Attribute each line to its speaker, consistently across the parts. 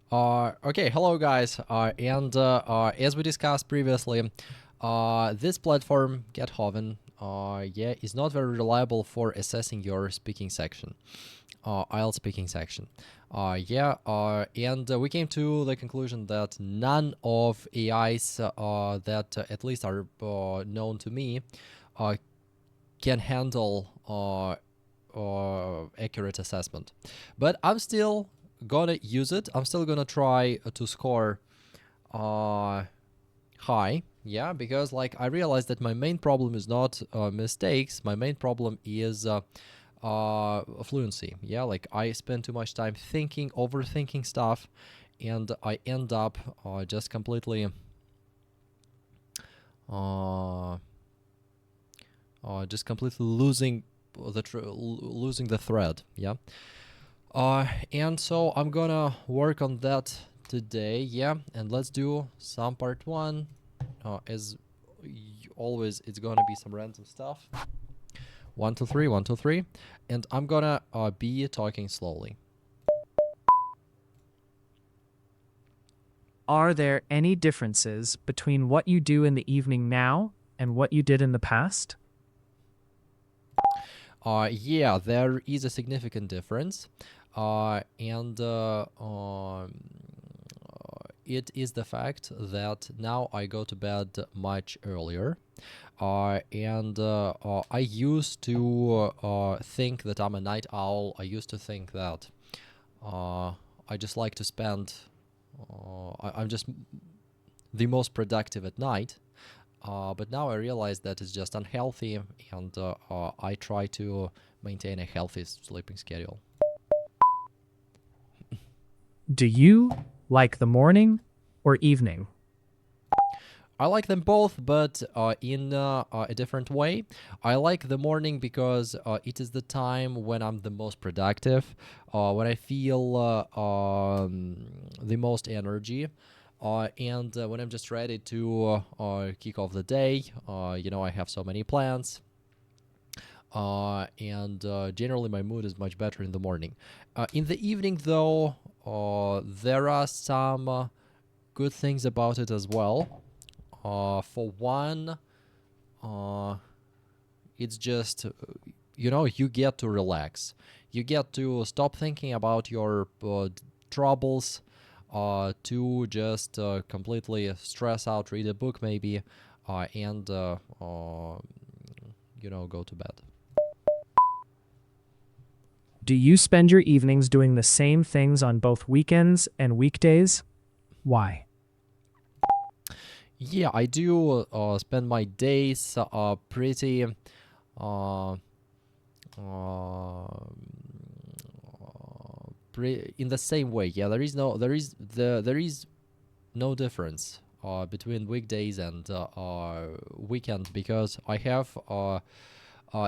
Speaker 1: Okay, hello guys. And as we discussed previously, this platform, Cathoven, yeah, is not very reliable for assessing your speaking section, IELTS speaking section. And we came to the conclusion that none of AIs that at least are known to me uh, can handle accurate assessment. But I'm still gonna use it. I'm still gonna try to score uh, high. Yeah, because like I realized that my main problem is not mistakes. My main problem is fluency. Yeah, like I spend too much time thinking, overthinking stuff, and I end up just completely uh, losing losing the thread. Yeah. And so I'm gonna work on that today. Yeah, and let's do some part one. As always, it's gonna be some random stuff. 1, 2, 3, 1, 2, 3, and I'm gonna be talking slowly.
Speaker 2: Are there any differences between what you do in the evening now and what you did in the past?
Speaker 1: Yeah, there is a significant difference, and it is the fact that now I go to bed much earlier. And I used to think that I'm a night owl. I used to think that I just like to spend, I'm just the most productive at night. But now I realize that it's just unhealthy, and I try to maintain a healthy sleeping schedule.
Speaker 2: Do you like the morning or evening?
Speaker 1: I like them both, but in a different way. I like the morning because it is the time when I'm the most productive, when I feel the most energy, and when I'm just ready to kick off the day. I have so many plans. And generally, my mood is much better in the morning. In the evening, though, there are some good things about it as well. For one, uh, it's just you get to relax. You get to stop thinking about your troubles, to just completely stress out, read a book maybe, and go to bed.
Speaker 2: Do you spend your evenings doing the same things on both weekends and weekdays? Why?
Speaker 1: Yeah, I do spend my days pretty uh, uh, in the same way. Yeah, there is no difference between weekdays and weekend, because I have a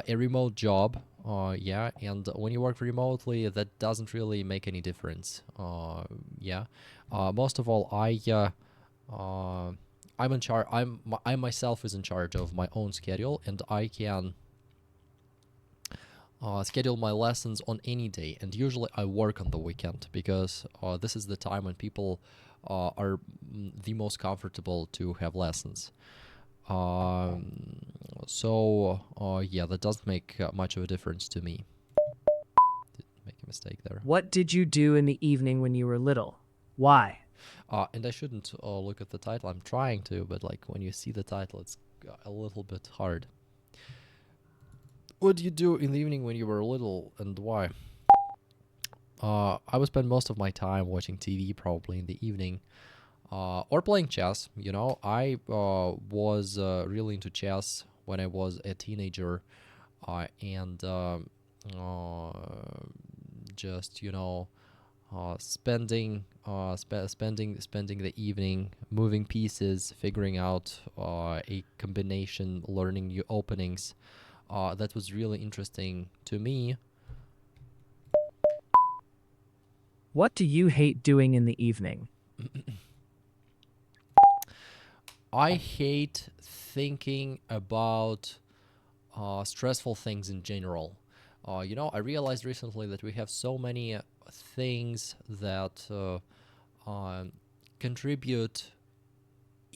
Speaker 1: remote job. Yeah, and when you work remotely, that doesn't really make any difference. Yeah, most of all, uh, I'm in charge. I myself is in charge of my own schedule, and I can schedule my lessons on any day. And usually, I work on the weekend because this is the time when people are the most comfortable to have lessons. Um, so yeah, that doesn't make much of a difference to me. Did make a mistake there.
Speaker 2: What did you do in the evening when you were little? Why?
Speaker 1: And I shouldn't look at the title. I'm trying to, but like when you see the title, it's a little bit hard. What do you do in the evening when you were little, and why? I would spend most of my time watching TV, probably in the evening, or playing chess. I was really into chess when I was a teenager, and uh, just spending the evening moving pieces, figuring out a combination, learning new openings. That was really interesting to me.
Speaker 2: What do you hate doing in the evening?
Speaker 1: I hate thinking about stressful things in general. I realized recently that we have so many things that contribute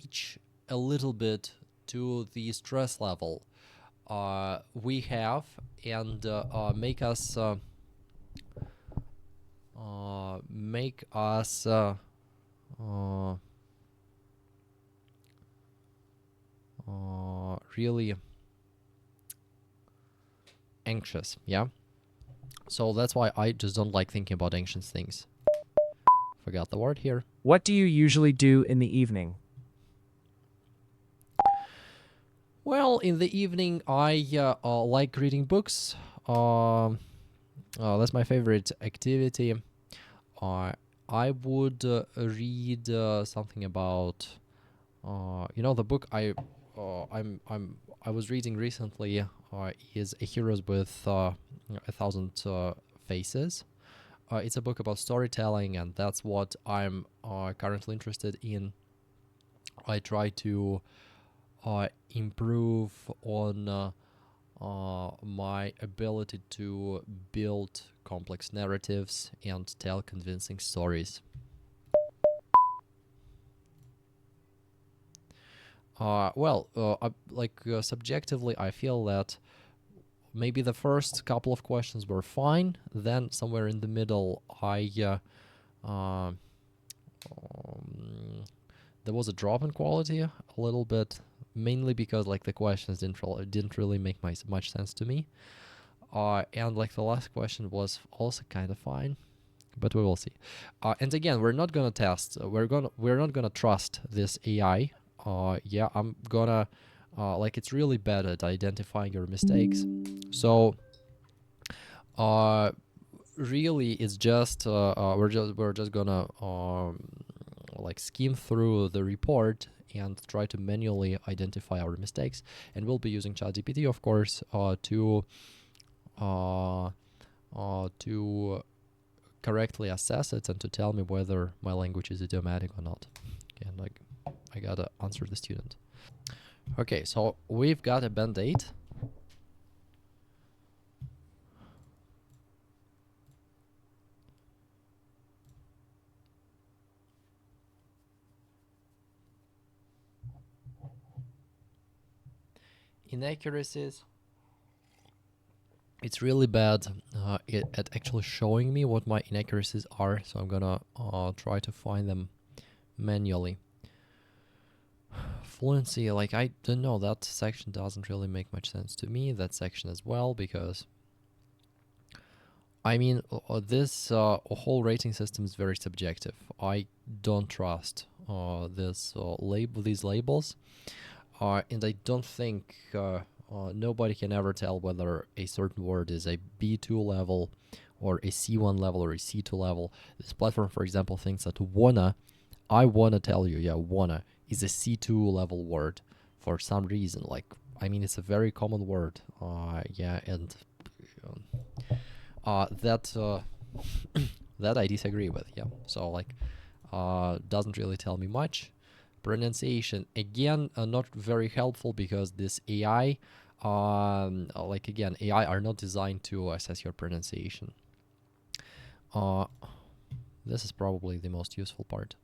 Speaker 1: each a little bit to the stress level we have, and make us really anxious. Yeah. So that's why I just don't like thinking about anxious things. Forgot the word here.
Speaker 2: What do you usually do in the evening?
Speaker 1: Well, in the evening, I like reading books. That's my favorite activity. I would read something about, the book I was reading recently is A Heroes with a Thousand Faces. It's a book about storytelling, and that's what I'm currently interested in. I try to improve on my ability to build complex narratives and tell convincing stories. Subjectively, I feel that maybe the first couple of questions were fine. Then somewhere in the middle, there was a drop in quality a little bit, mainly because like the questions didn't really make much sense to me. And like the last question was also kind of fine, but we will see. And again, we're not gonna test. We're not gonna trust this AI. I'm gonna it's really bad at identifying your mistakes. So really, it's just we're just gonna skim through the report and try to manually identify our mistakes, and we'll be using ChatGPT, of course, to correctly assess it and to tell me whether my language is idiomatic or not. And I gotta answer the student. Okay, so we've got a band-aid. Inaccuracies. It's really bad at actually showing me what my inaccuracies are, so I'm gonna try to find them manually. Fluency, I don't know, that section doesn't really make much sense to me, that section as well, because I mean, this whole rating system is very subjective. I don't trust these labels, and I don't think nobody can ever tell whether a certain word is a B2 level or a C1 level or a C2 level. This platform, for example, thinks that I wanna tell you, wanna is a C2 level word for some reason. It's a very common word. And that that I disagree with. Yeah, so doesn't really tell me much. Pronunciation, again, not very helpful, because this AI, AI are not designed to assess your pronunciation. This is probably the most useful part.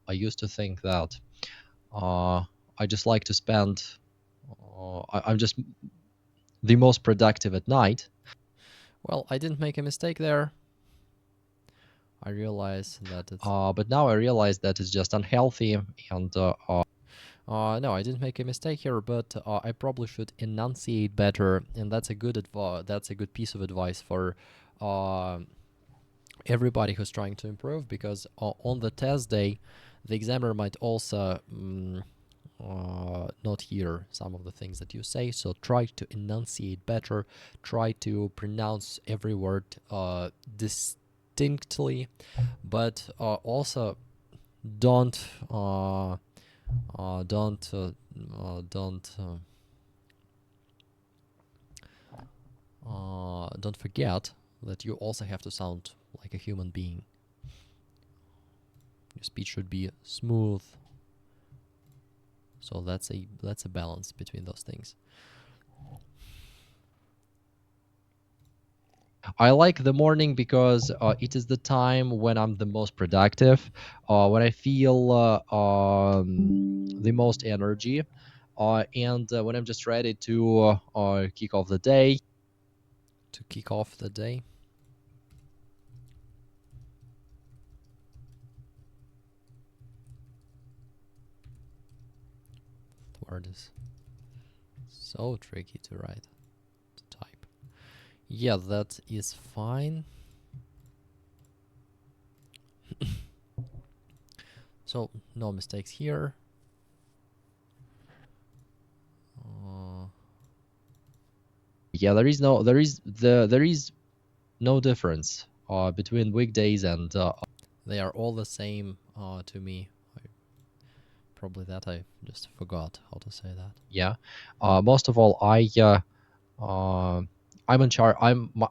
Speaker 1: I used to think that I just like to spend, I'm just the most productive at night. Well, I didn't make a mistake there. I realize that it's, but now I realize that it's just unhealthy, and no, I didn't make a mistake here, but I probably should enunciate better, and that's a good piece of advice for everybody who's trying to improve, because on the test day, the examiner might also not hear some of the things that you say, so try to enunciate better, try to pronounce every word distinctly, but also don't don't forget that you also have to sound like a human being. Your speech should be smooth. So that's a balance between those things. I like the morning because it is the time when I'm the most productive, when I feel the most energy, and when I'm just ready to kick off the day. To kick off the day. The word is so tricky to write, to type. Yeah, that is fine. So no mistakes here. Yeah, there is no difference between weekdays and they are all the same to me. Probably that I just forgot how to say that. Yeah, most of all, I'm in charge.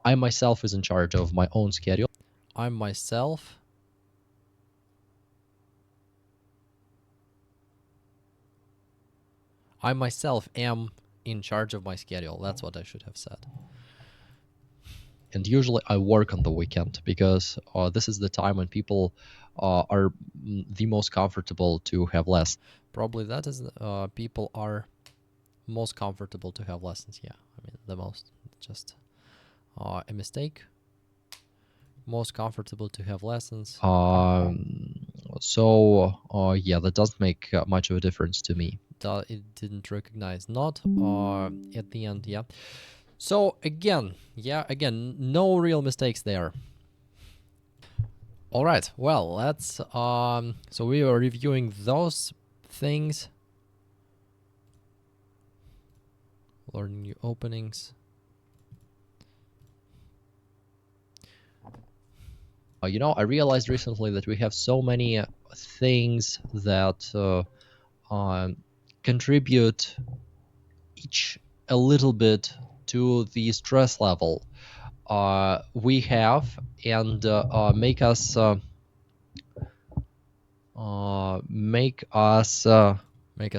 Speaker 1: I myself is in charge of my own schedule. I'm myself. I myself am in charge of my schedule. That's what I should have said. And usually I work on the weekend because this is the time when people are the most comfortable to have less. Probably that is people are most comfortable to have lessons. Yeah, I mean the most. Just a mistake. Most comfortable to have lessons. So yeah, that doesn't make much of a difference to me. It didn't recognize not at the end. Yeah. So again, no real mistakes there. All right. Well, let's. So we are reviewing those things. Learning new openings. You know, I realized recently that we have so many things that contribute each a little bit to the stress level we have and make us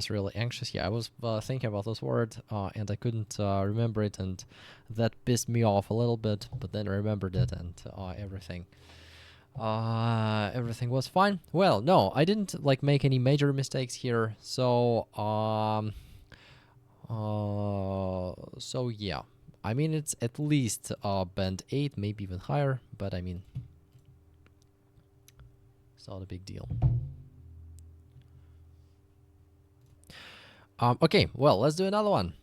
Speaker 1: really anxious. Yeah, I was thinking about this word and I couldn't remember it, and that pissed me off a little bit. But then I remembered it, and everything was fine. Well, no, I didn't like make any major mistakes here. So so yeah, I mean it's at least band 8, maybe even higher. But I mean, it's not a big deal. Okay, well, let's do another one.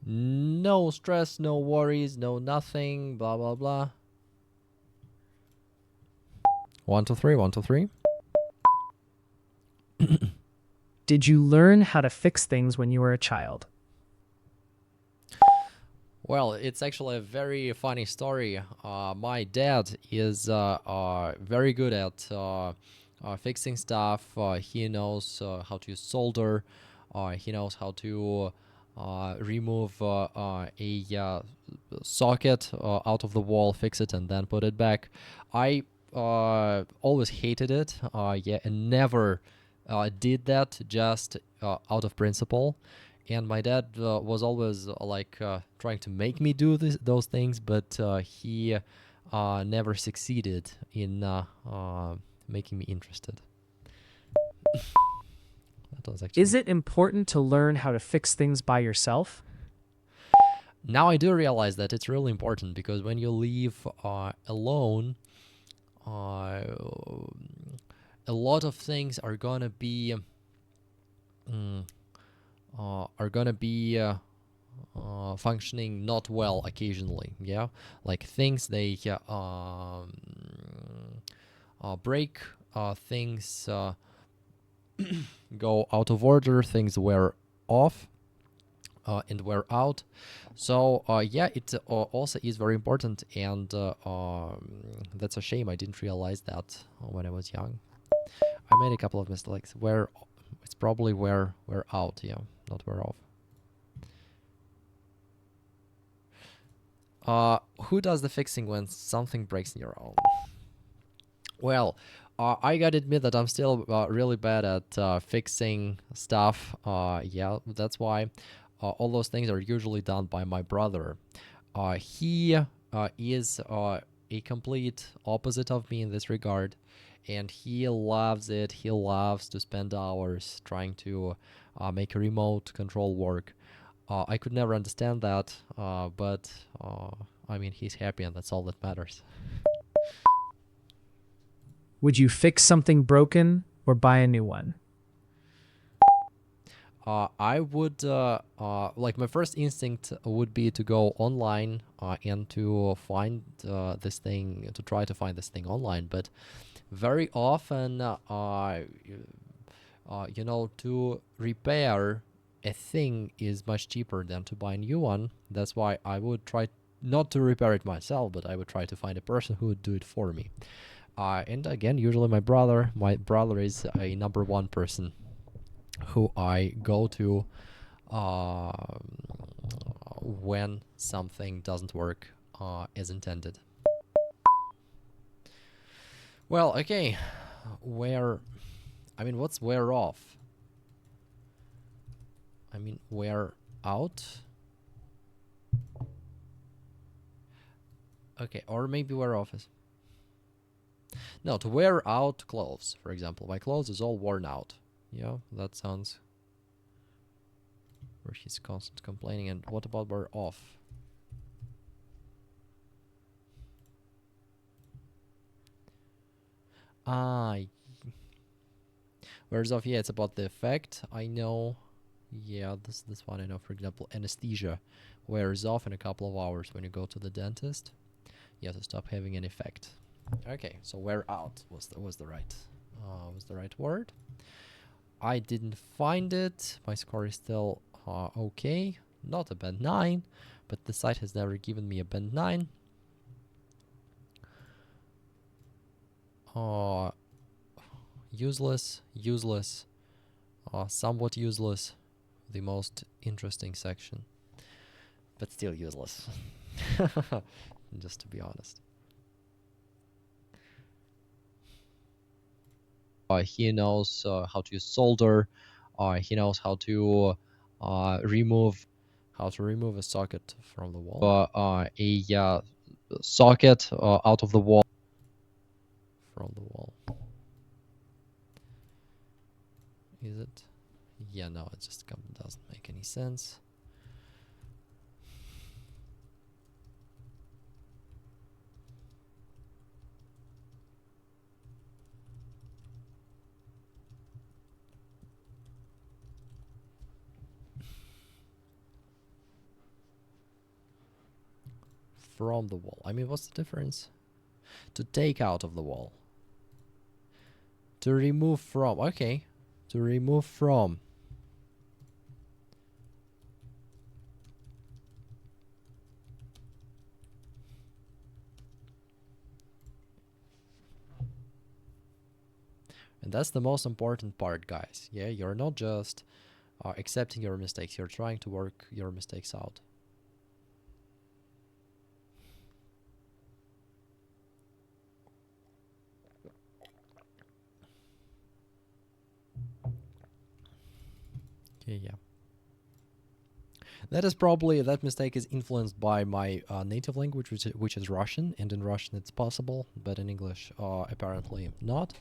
Speaker 1: No stress, no worries, no nothing, blah, blah, blah. 1, 2, 3, 1, 2, 3.
Speaker 2: Did you learn how to fix things when you were a child?
Speaker 1: Well, it's actually a very funny story. My dad is very good at fixing stuff. He knows how to solder. He knows how to remove a socket out of the wall, fix it, and then put it back. I always hated it. Yeah, and never did that just out of principle. And my dad was always trying to make me do those things, but he never succeeded in making me interested. That was actually.
Speaker 2: Is it important to learn how to fix things by yourself?
Speaker 1: Now I do realize that it's really important, because when you live alone, a lot of things are gonna be functioning not well occasionally. Yeah, like things they break, things go out of order, things wear off and wear out. So yeah, it also is very important, and that's a shame I didn't realize that when I was young. I made a couple of mistakes where it's probably wear out, yeah, not wear off. Who does the fixing when something breaks in your own? Well, I gotta admit that I'm still really bad at fixing stuff. Yeah, that's why all those things are usually done by my brother. He is a complete opposite of me in this regard, and he loves it. He loves to spend hours trying to make remote control work. I could never understand that, but I mean, he's happy, and that's all that matters.
Speaker 2: Would you fix something broken or buy a new one?
Speaker 1: I would like my first instinct would be to go online and to find this thing, to try to find this thing online. But very often, you know, to repair a thing is much cheaper than to buy a new one. That's why I would try not to repair it myself, but I would try to find a person who would do it for me. And again, usually my brother. My brother is a number one person who I go to when something doesn't work as intended. Well, okay, I mean, what's wear off? I mean, wear out? Okay, or maybe wear off is... No, to wear out clothes, for example. My clothes is all worn out. Yeah, that sounds... Where she's constant complaining. And what about wear off? Ah, wears off, yeah, it's about the effect. I know. Yeah, this one I know. For example, anesthesia wears off in a couple of hours when you go to the dentist. You have to stop having an effect. Okay, so wear out was the right word. I didn't find it. My score is still okay. Not a band 9, but the site has never given me a band 9. Useless, somewhat useless. The most interesting section, but still useless. Just to be honest. He knows how to solder. He knows how to remove a socket from the wall. A socket out of the wall. From the wall. Is it? Yeah, no, it just doesn't make any sense. From the wall. I mean, what's the difference? To take out of the wall. To remove from. Okay. To remove from. And that's the most important part, guys. Yeah, you're not just accepting your mistakes. You're trying to work your mistakes out. Okay, yeah. That mistake is influenced by my native language, which is Russian, and in Russian it's possible, but in English apparently not.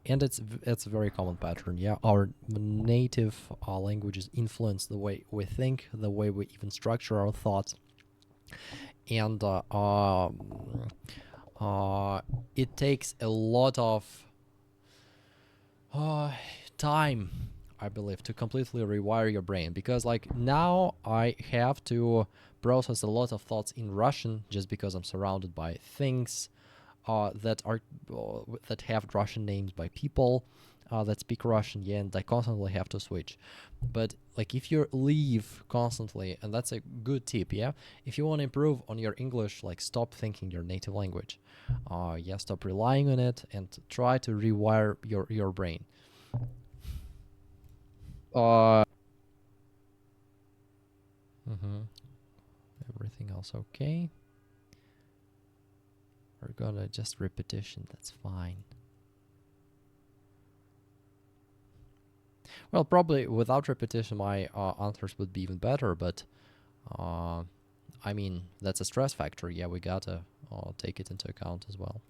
Speaker 1: And it's a very common pattern. Yeah, our native languages influence the way we think, the way we even structure our thoughts, and it takes a lot of time, I believe, to completely rewire your brain, because like now I have to process a lot of thoughts in Russian just because I'm surrounded by things that have Russian names, by people that speak Russian, yeah, and I constantly have to switch. But like if you leave constantly, and that's a good tip, yeah, if you want to improve on your English, like stop thinking your native language, yeah, stop relying on it and try to rewire your brain. Everything else okay. We're gonna just repetition, that's fine. Well, probably without repetition, my answers would be even better, but uh, I mean, that's a stress factor. Yeah, we gotta take it into account as well.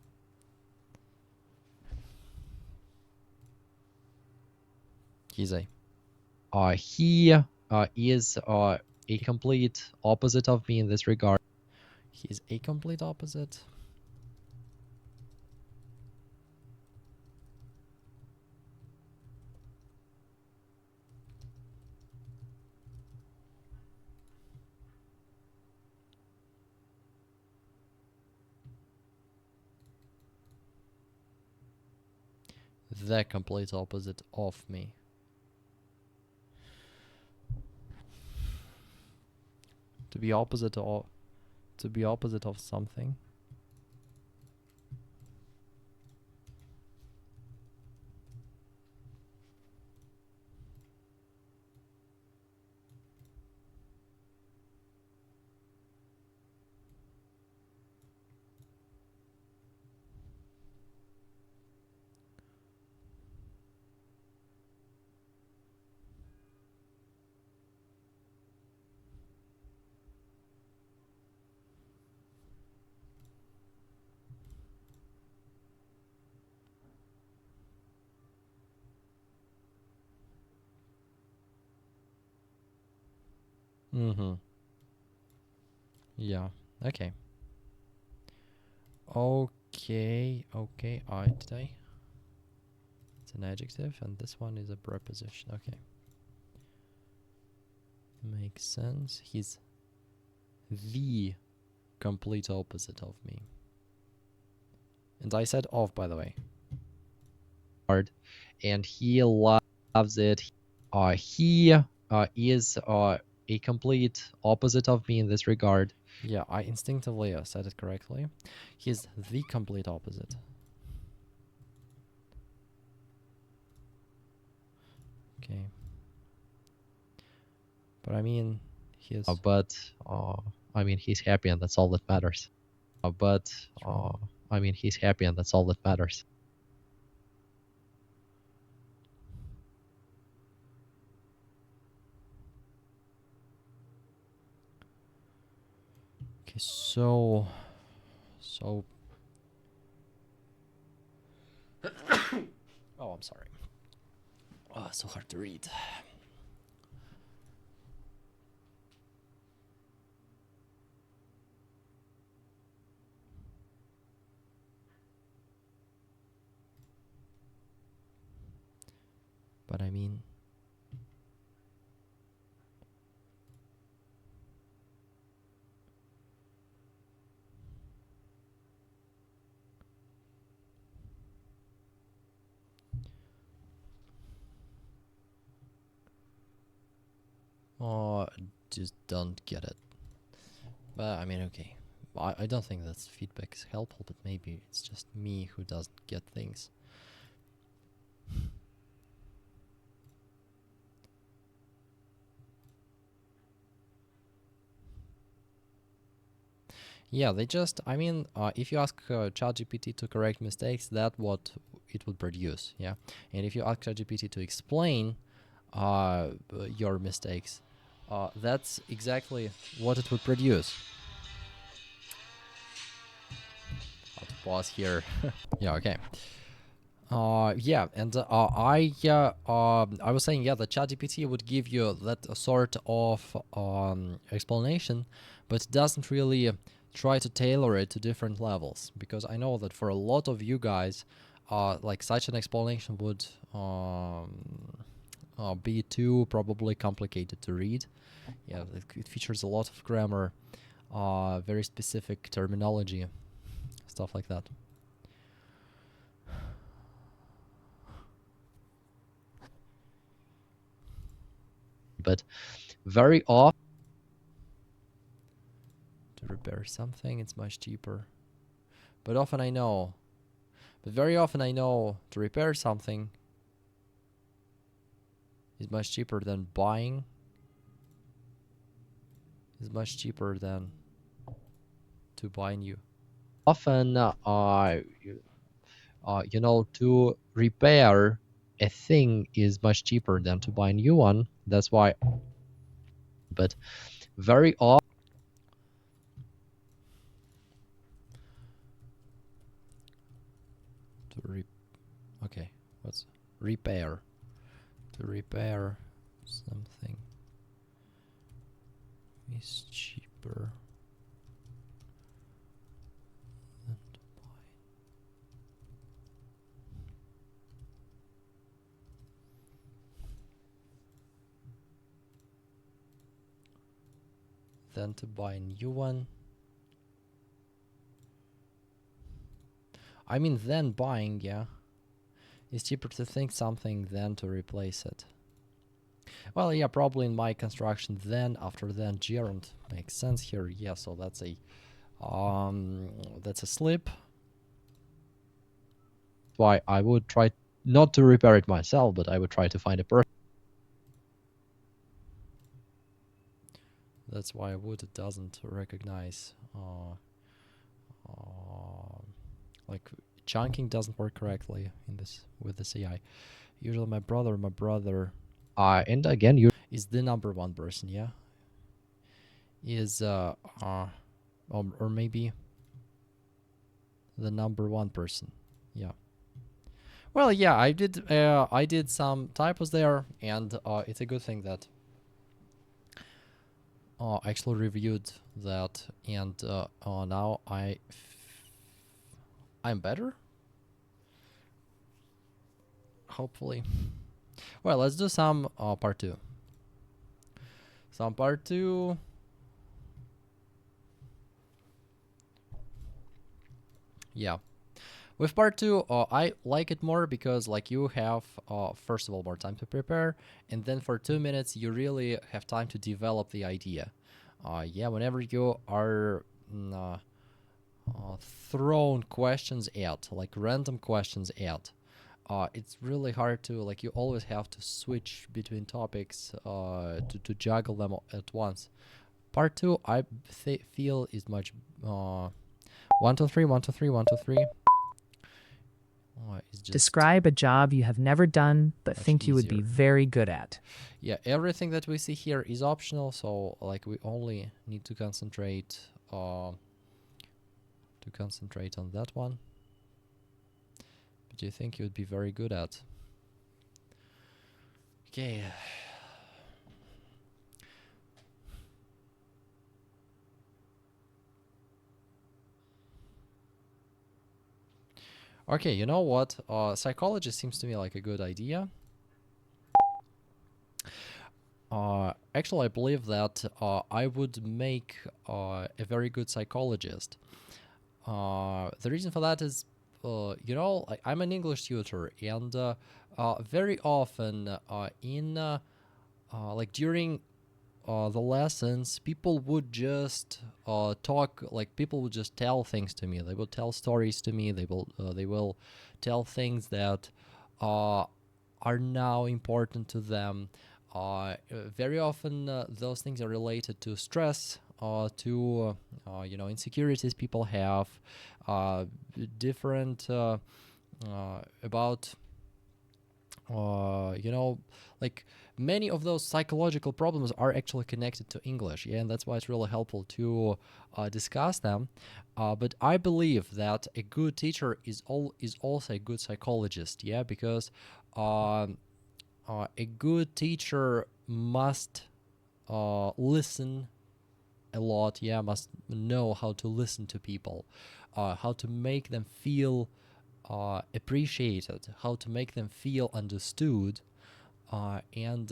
Speaker 1: He's he is a complete opposite of me in this regard. He's a complete opposite. The complete opposite of me. To be opposite of something. Mm-hmm. Yeah. Okay. Okay. I today. It's an adjective, and this one is a preposition. Okay. Makes sense. He's the complete opposite of me. And I said of, by the way. And he loves it. He is a complete opposite of me in this regard. Yeah, I instinctively said it correctly. He's the complete opposite. Okay. But I mean, he is. I mean, he's happy, and that's all that matters. I mean, he's happy, and that's all that matters. Okay, so. Oh, I'm sorry. Oh, so hard to read. But I mean, oh, just don't get it. But I mean, okay. I don't think that's feedback is helpful, but maybe it's just me who doesn't get things. Yeah, they just, I mean, if you ask ChatGPT to correct mistakes, that's what it would produce, yeah? And if you ask ChatGPT to explain your mistakes, that's exactly what it would produce. I'll pause here. Yeah, okay. Yeah, and I was saying, yeah, the ChatGPT would give you that sort of explanation, but it doesn't really try to tailor it to different levels, because I know that for a lot of you guys, like such an explanation would be too probably complicated to read. Yeah, it features a lot of grammar, very specific terminology, stuff like that. But very often to repair something, it's much cheaper. But very often I know to repair something is much cheaper than buying, is much cheaper than to buy new. Often, you know, to repair a thing is much cheaper than to buy a new one. That's why. But very often to okay, what's repair? To repair something is cheaper than to buy. Than to buy a new one. I mean, then buying, yeah. It's cheaper to think something than to replace it. Well, yeah, probably in my construction, then, after then, gerund makes sense here. Yeah, so that's a slip. Why I would try not to repair it myself, but I would try to find a person. That's why wood doesn't recognize, like chunking doesn't work correctly in this with this AI. Usually my brother, and again, you is the number one person, yeah. Is or maybe the number one person, yeah. Well, yeah, I did some typos there, and it's a good thing that I actually reviewed that, and now I'm better. Hopefully. Well, let's do some part two. Some part two. Yeah. With part two, I like it more because like you have first of all more time to prepare, and then for 2 minutes you really have time to develop the idea. Yeah, whenever you are thrown questions at, like random questions at, it's really hard to, like, you always have to switch between topics to juggle them at once. Part two, I feel is much 1 2 3 1 2 3 1 2 3. It's just
Speaker 2: Describe a job you have never done but
Speaker 1: much
Speaker 2: think you would be
Speaker 1: easier.
Speaker 2: very good at.
Speaker 1: Yeah, everything that we see here is optional, so like we only need to concentrate on that one. But you think you would be very good at. Okay. Okay, you know what? Psychology seems to me like a good idea. Actually, I believe that I would make a very good psychologist. The reason for that is, I'm an English tutor, and very often like during the lessons, people would just talk. Like people would just tell things to me. They will tell stories to me. They will tell things that are now important to them. Very often, those things are related to stress, to insecurities people have, different about like many of those psychological problems are actually connected to English, yeah, and that's why it's really helpful to discuss them. But I believe that a good teacher is also a good psychologist, yeah, because a good teacher must listen a lot, yeah, must know how to listen to people, how to make them feel appreciated, how to make them feel understood. And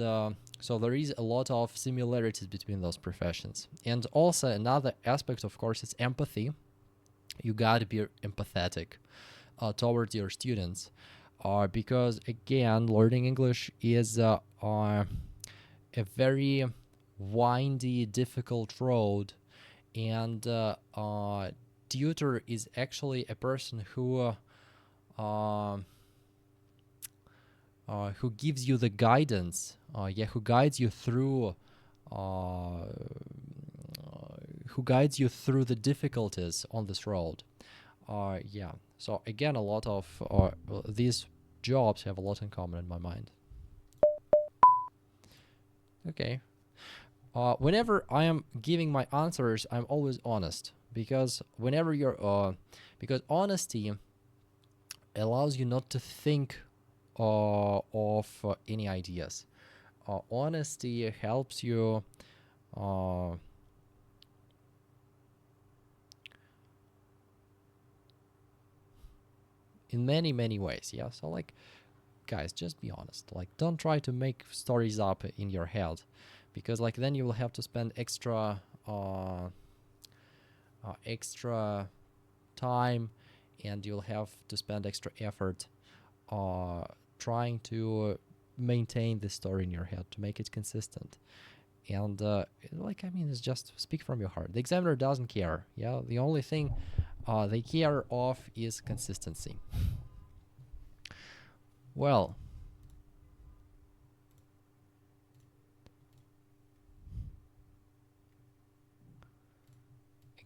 Speaker 1: so there is a lot of similarities between those professions. And also another aspect, of course, is empathy. You got to be empathetic towards your students, because again, learning English is a very windy, difficult road, and tutor is actually a person who gives you the guidance, who guides you through the difficulties on this road. Yeah. So again, a lot of these jobs have a lot in common in my mind. Okay. Whenever I am giving my answers, I'm always honest, because whenever because honesty allows you not to think of any ideas. Honesty helps you in many ways. Yeah. So like, guys, just be honest. Like, don't try to make stories up in your head, because like then you will have to spend extra time, and you'll have to spend extra effort trying to maintain the story in your head to make it consistent. And like, I mean, it's just speak from your heart. The examiner doesn't care. Yeah, the only thing they care of is consistency. Well,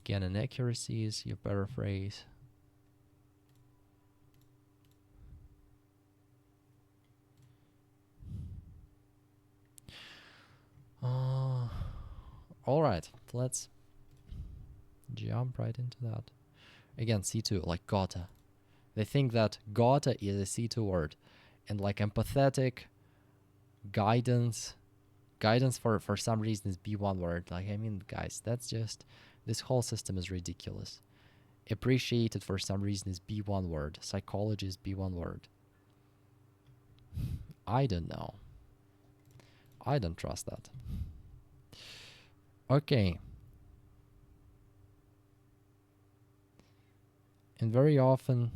Speaker 1: again, inaccuracies, you paraphrase. All right, let's jump right into that. Again, C2, like gotta. They think that gotta is a C2 word, and like empathetic, guidance for some reason is B1 word. Like, I mean, guys, that's just, this whole system is ridiculous. Appreciated for some reason is B1 word. Psychology is B1 word. I don't know. I don't trust that. Okay. And very often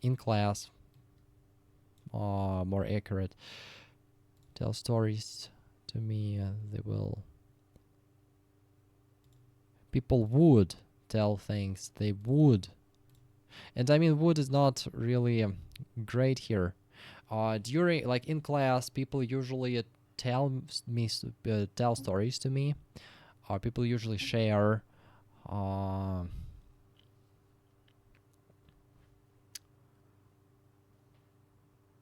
Speaker 1: in class, more accurate, tell stories to me. People would tell things. They would. And I mean, would is not really great here. During, like, in class, people usually tell stories to me. People usually share.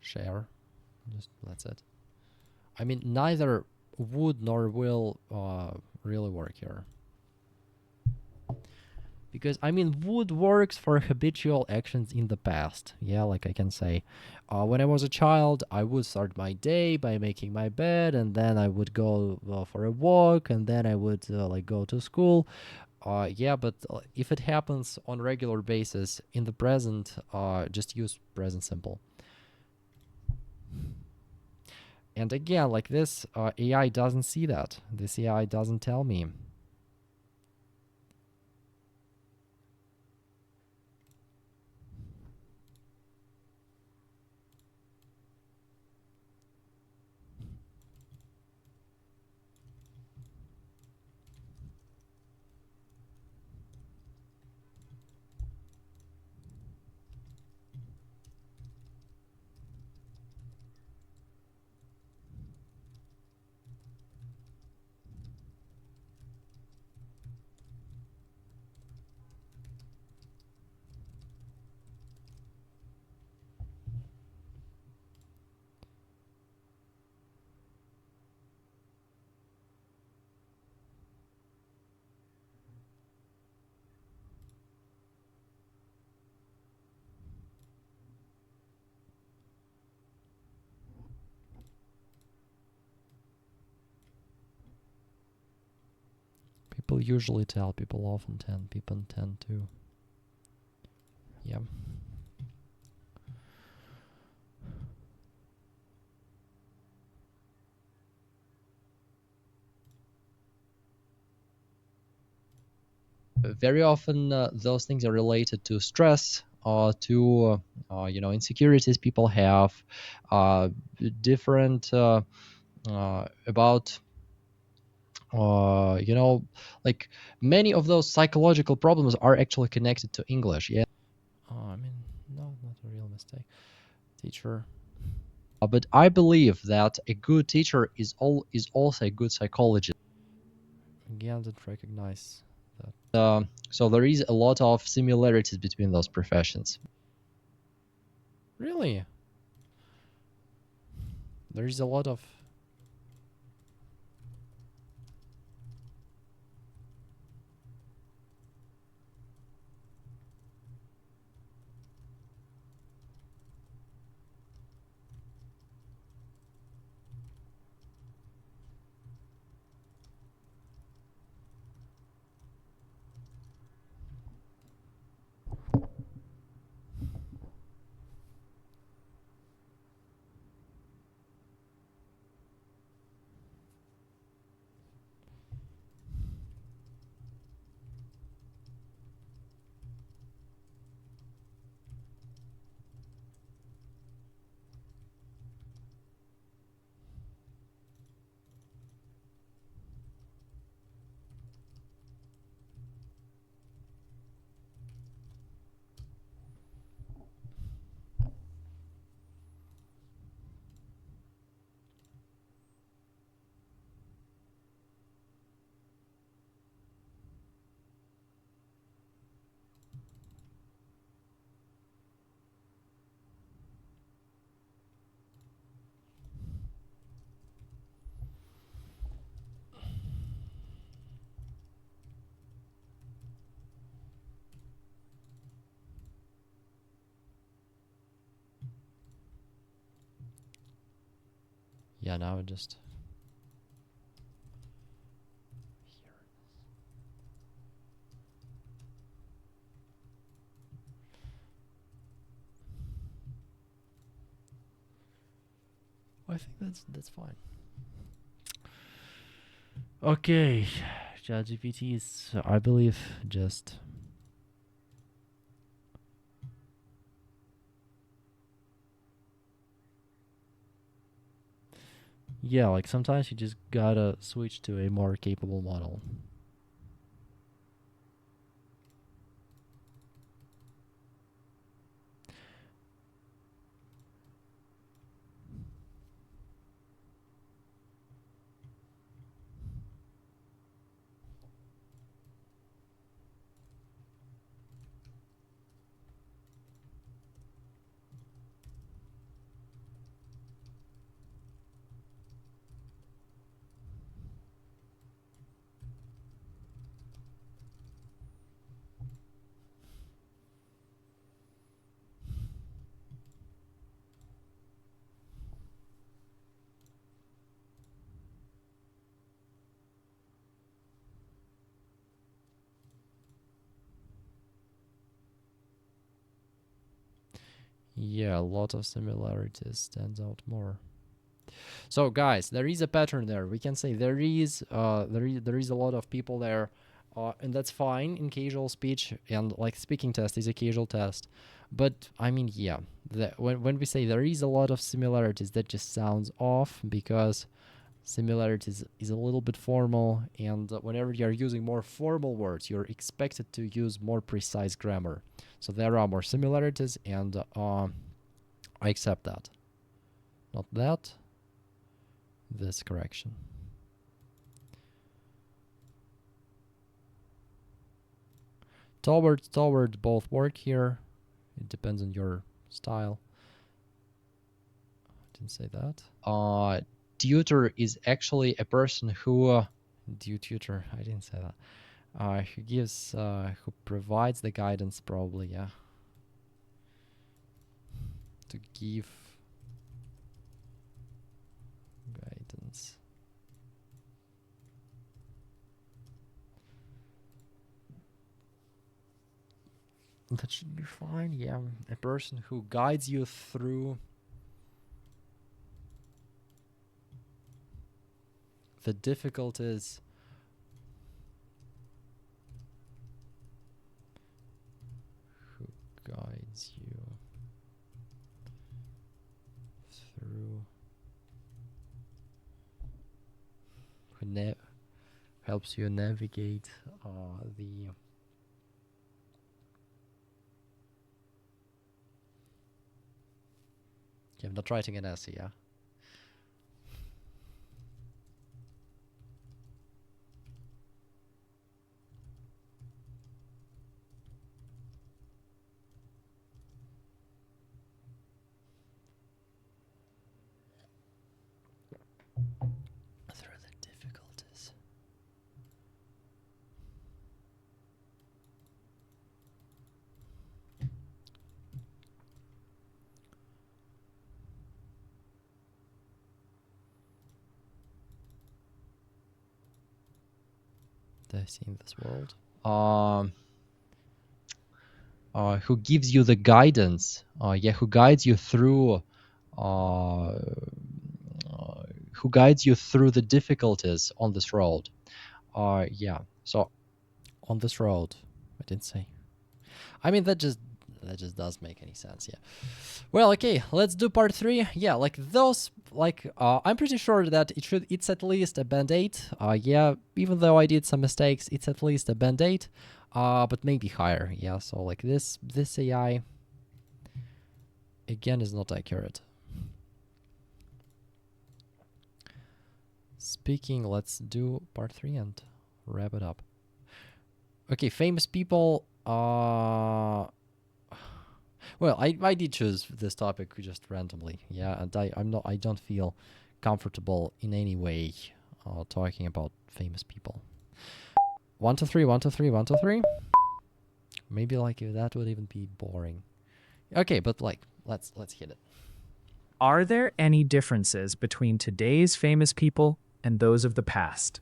Speaker 1: Share. Just that's it. I mean, neither would nor will really work here. Because, I mean, would works for habitual actions in the past. Yeah, like I can say, when I was a child, I would start my day by making my bed, and then I would go for a walk, and then I would like go to school. Yeah, but if it happens on a regular basis in the present, just use present simple. And again, like this, AI doesn't see that. This AI doesn't tell me. People usually tell, people often tend, people tend to. Yeah. Very often those things are related to stress, to insecurities people have, different about like many of those psychological problems are actually connected to English. Yeah. I mean, no, not a real mistake. Teacher. But I believe that a good teacher is also a good psychologist. Again, didn't recognize that. So there is a lot of similarities between those professions. Really? There is a lot of... Yeah, now it just... I think that's fine. Okay, ChatGPT is, I believe, just... Yeah, like sometimes you just gotta switch to a more capable model. Yeah, a lot of similarities stands out more. So guys, there is a pattern there. We can say there is a lot of people there, and that's fine in casual speech, and like speaking test is a casual test. But I mean, yeah, when we say there is a lot of similarities, that just sounds off because similarities is a little bit formal, and whenever you're using more formal words, you're expected to use more precise grammar. So there are more similarities, and I accept that. Not that. This correction. Toward both work here. It depends on your style. Didn't say that. Tutor is actually a person who tutor. I didn't say that. Who gives, who provides the guidance, probably. Yeah. To give guidance. That should be fine. Yeah, a person who guides you through the difficulties. Who guides you through. Who helps you navigate the. Okay, I'm not writing an essay, yeah. I see in this world.
Speaker 3: Who gives you the guidance? Who guides you through who guides you through the difficulties on this road. So
Speaker 1: On this road, I didn't say. I mean, that just does make any sense. Yeah. Well, okay, let's do part 3. Yeah, like those, like I'm pretty sure that it's at least a band-aid. Yeah, even though I did some mistakes, it's at least a band-aid. But maybe higher. Yeah. So like this AI again is not accurate. Speaking, let's do part 3 and wrap it up. Okay, famous people. Well, I did choose this topic just randomly. Yeah, and I don't feel comfortable in any way talking about famous people. 1, 2, 3, 1, 2, 3, 1, 2, 3. Maybe like that would even be boring. Okay, but like let's hit it.
Speaker 2: Are there any differences between today's famous people and those of the past?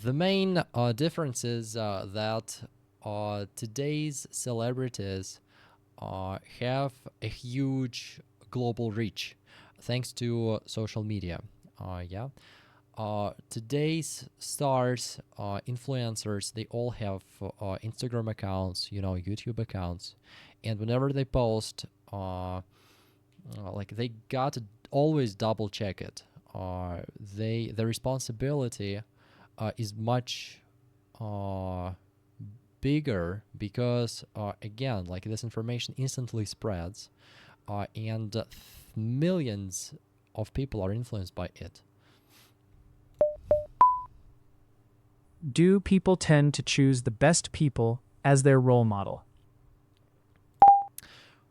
Speaker 1: The main difference is that today's celebrities have a huge global reach thanks to social media. Today's stars, influencers, they all have Instagram accounts, YouTube accounts, and whenever they post, like they got to always double check it. The responsibility is much bigger because again, like this information instantly spreads, and millions of people are influenced by it.
Speaker 2: Do people tend to choose the best people as their role model?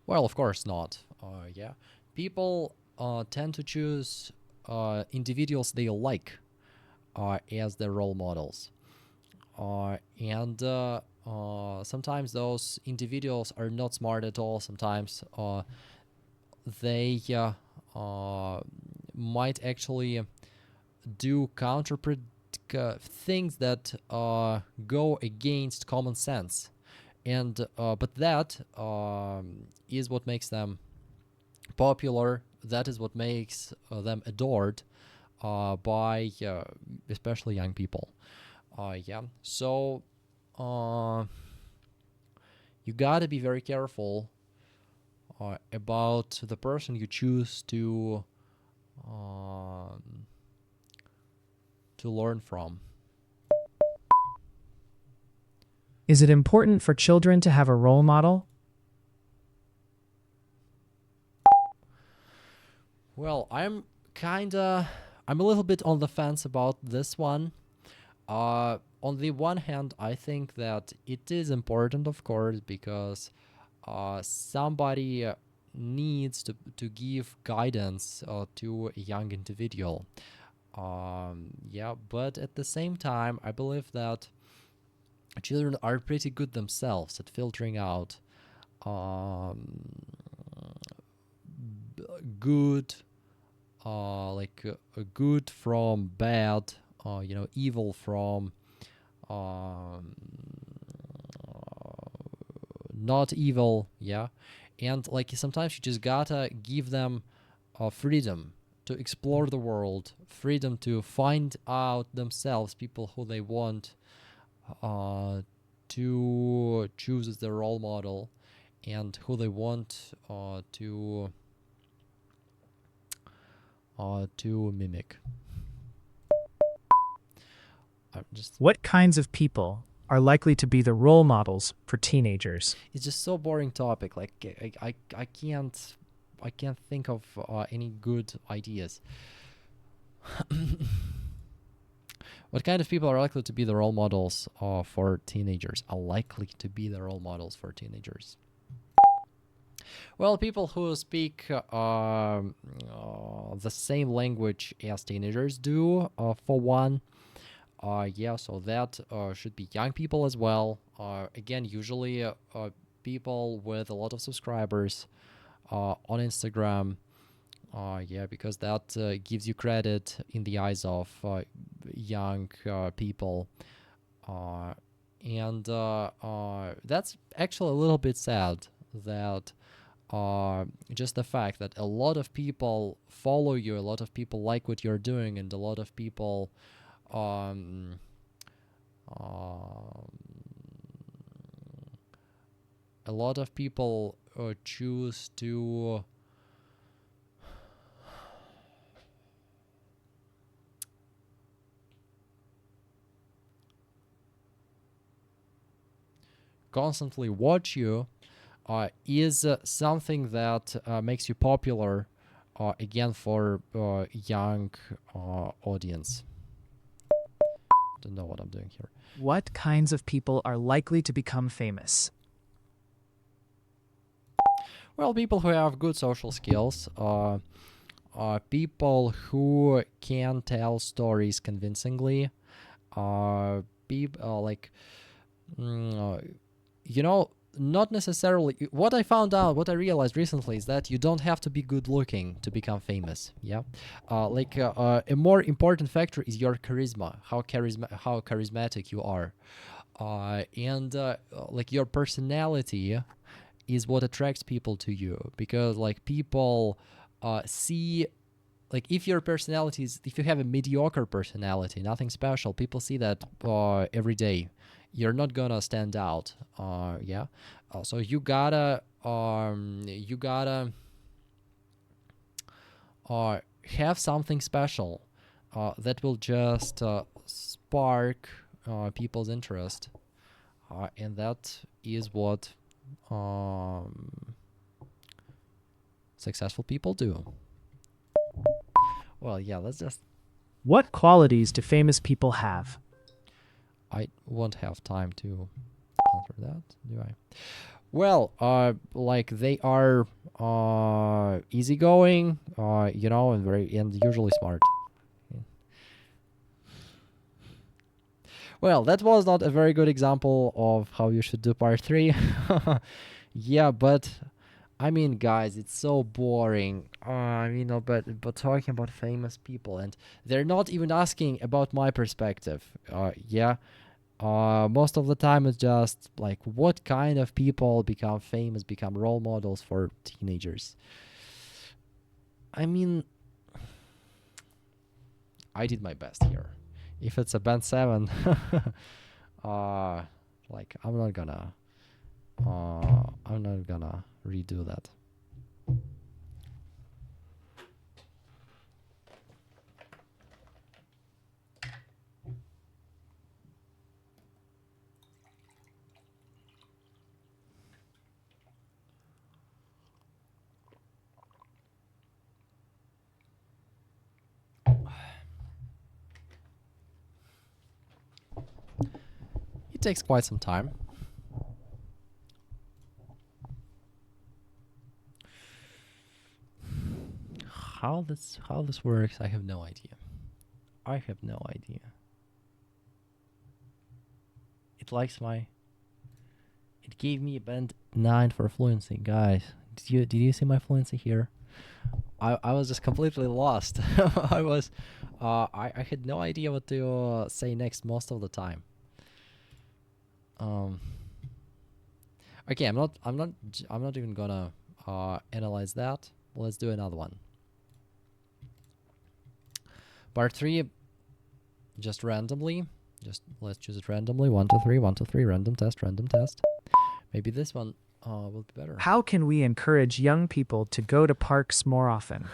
Speaker 1: Well, of course not. People tend to choose individuals they like as their role models, and sometimes those individuals are not smart at all. Sometimes they might actually do things that go against common sense, and but that is what makes them popular. That is what makes them adored by especially young people. So you gotta be very careful about the person you choose to learn from.
Speaker 2: Is it important for children to have a role model?
Speaker 1: Well, I'm a little bit on the fence about this one. On the one hand, I think that it is important, of course, because somebody needs to give guidance to a young individual. But at the same time, I believe that children are pretty good themselves at filtering out good, good from bad, evil from not evil. Yeah, and like sometimes you just gotta give them freedom to explore the world, freedom to find out themselves people who they want to choose as their role model, and who they want to mimic.
Speaker 2: What kinds of people are likely to be the role models for teenagers?
Speaker 1: It's just so boring topic. Like I can't think of any good ideas. What kind of people are likely to be the role models for teenagers? Are likely to be the role models for teenagers. Well, people who speak the same language as teenagers do, for one. So that should be young people as well. Again, usually people with a lot of subscribers on Instagram. Because that gives you credit in the eyes of young people, and that's actually a little bit sad that just the fact that a lot of people follow you, a lot of people like what you're doing, and a lot of people um, um, choose to constantly watch you is something that makes you popular again for young audience. Don't know what I'm doing here.
Speaker 2: What kinds of people are likely to become famous?
Speaker 1: Well, people who have good social skills, people who can tell stories convincingly, people like you know, not necessarily. What I found out, what I realized recently, is that you don't have to be good looking to become famous. Yeah, a more important factor is your charisma, how charismatic you are, and like your personality is what attracts people to you, because like people see, like if your personality is, if you have a mediocre personality, nothing special, people see that every day. You're not gonna stand out. Yeah. So you gotta have something special that will just spark people's interest, and that is what successful people do. Well, yeah, let's just.
Speaker 2: What qualities do famous people have?
Speaker 1: I won't have time to answer that, do I? Well, like they are easygoing, and usually smart. Well, that was not a very good example of how you should do part 3. Yeah, but I mean, guys, it's so boring. But talking about famous people, and they're not even asking about my perspective. Yeah. Most of the time it's just like what kind of people become famous, become role models for teenagers. I mean, I did my best here. If it's a band 7, like I'm not gonna redo that. It takes quite some time. How this works, I have no idea. I have no idea. It gave me a band 9 for fluency, guys. Did you see my fluency here? I was just completely lost. I had no idea what to say next most of the time. Okay, I'm not even gonna analyze that. Let's do another one. Part 3, just randomly. Just let's choose it randomly. 1, 2, 3, 1, 2, 3, random test, random test. Maybe this one will be better.
Speaker 2: How can we encourage young people to go to parks more often?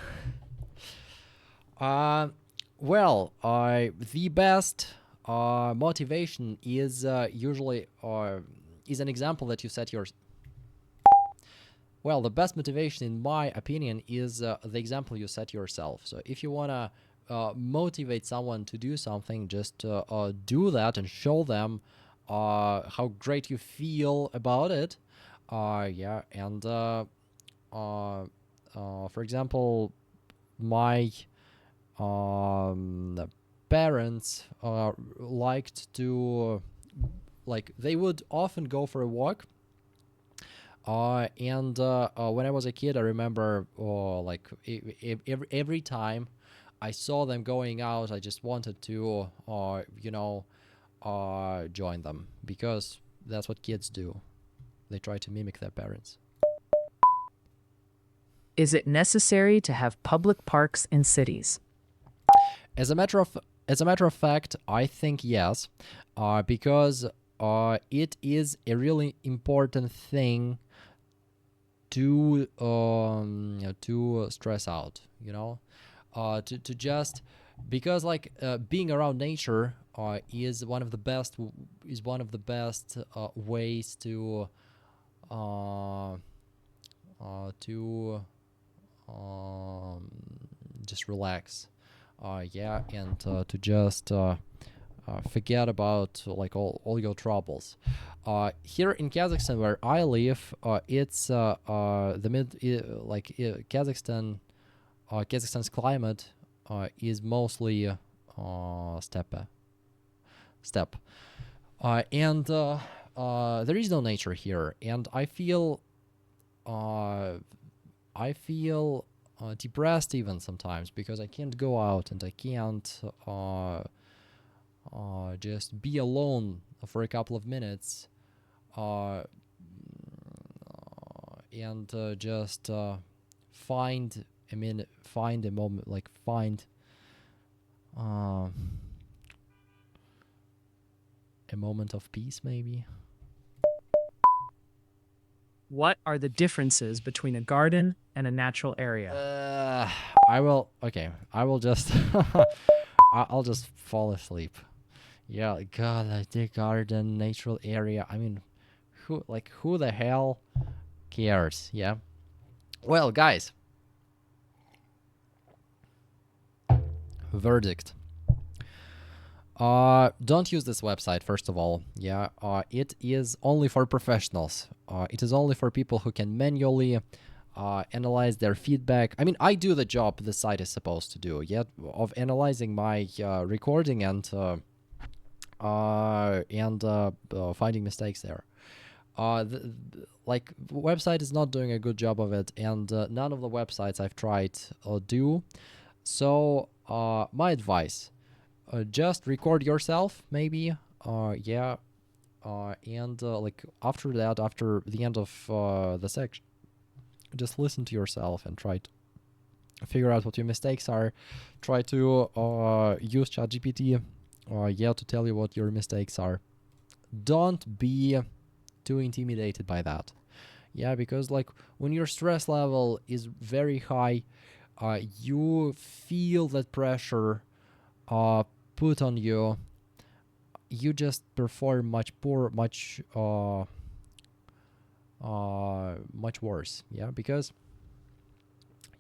Speaker 1: Well, the best motivation is usually is an example that you set your. Well, the best motivation, in my opinion, is the example you set yourself. So if you wanna motivate someone to do something, just do that and show them how great you feel about it. Yeah, and for example, my parents liked to, like, they would often go for a walk. And when I was a kid, I remember like every time I saw them going out, I just wanted to, join them, because that's what kids do. They try to mimic their parents.
Speaker 2: Is it necessary to have public parks in cities?
Speaker 1: As a matter of fact, I think yes, because it is a really important thing to stress out. To just, because like being around nature is one of the best ways to just relax, and to just forget about like all your troubles. Here in Kazakhstan, where I live, it's Kazakhstan's climate is mostly steppe, and there is no nature here, and I feel depressed even sometimes, because I can't go out and I can't just be alone for a couple of minutes, and just find a moment, like find a moment of peace, maybe.
Speaker 2: What are the differences between a garden and a natural area?
Speaker 1: I will just I'll just fall asleep. Yeah, God, like the garden, natural area. I mean, who the hell cares? Yeah. Well, guys, verdict. Don't use this website, first of all. Yeah. It is only for professionals. It is only for people who can manually analyze their feedback. I mean, I do the job the site is supposed to do, yet of analyzing my recording and finding mistakes there. Website is not doing a good job of it, and none of the websites I've tried do. So my advice: just record yourself, maybe. And after that, after the end of the section, just listen to yourself and try to figure out what your mistakes are. Try to use ChatGPT, to tell you what your mistakes are. Don't be too intimidated by that. Yeah, because like when your stress level is very high, you feel that pressure put on you. You just perform much worse. Yeah, because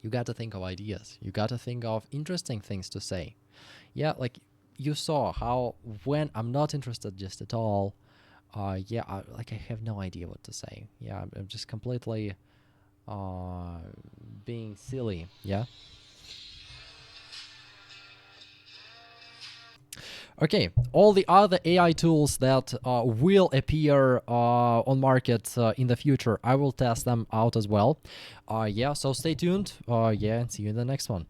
Speaker 1: you got to think of ideas. You got to think of interesting things to say. Yeah, like you saw how when I'm not interested just at all, I have no idea what to say. Yeah, I'm just completely being silly. Yeah. Okay, all the other AI tools that will appear on market in the future, I will test them out as well. So stay tuned. And see you in the next one.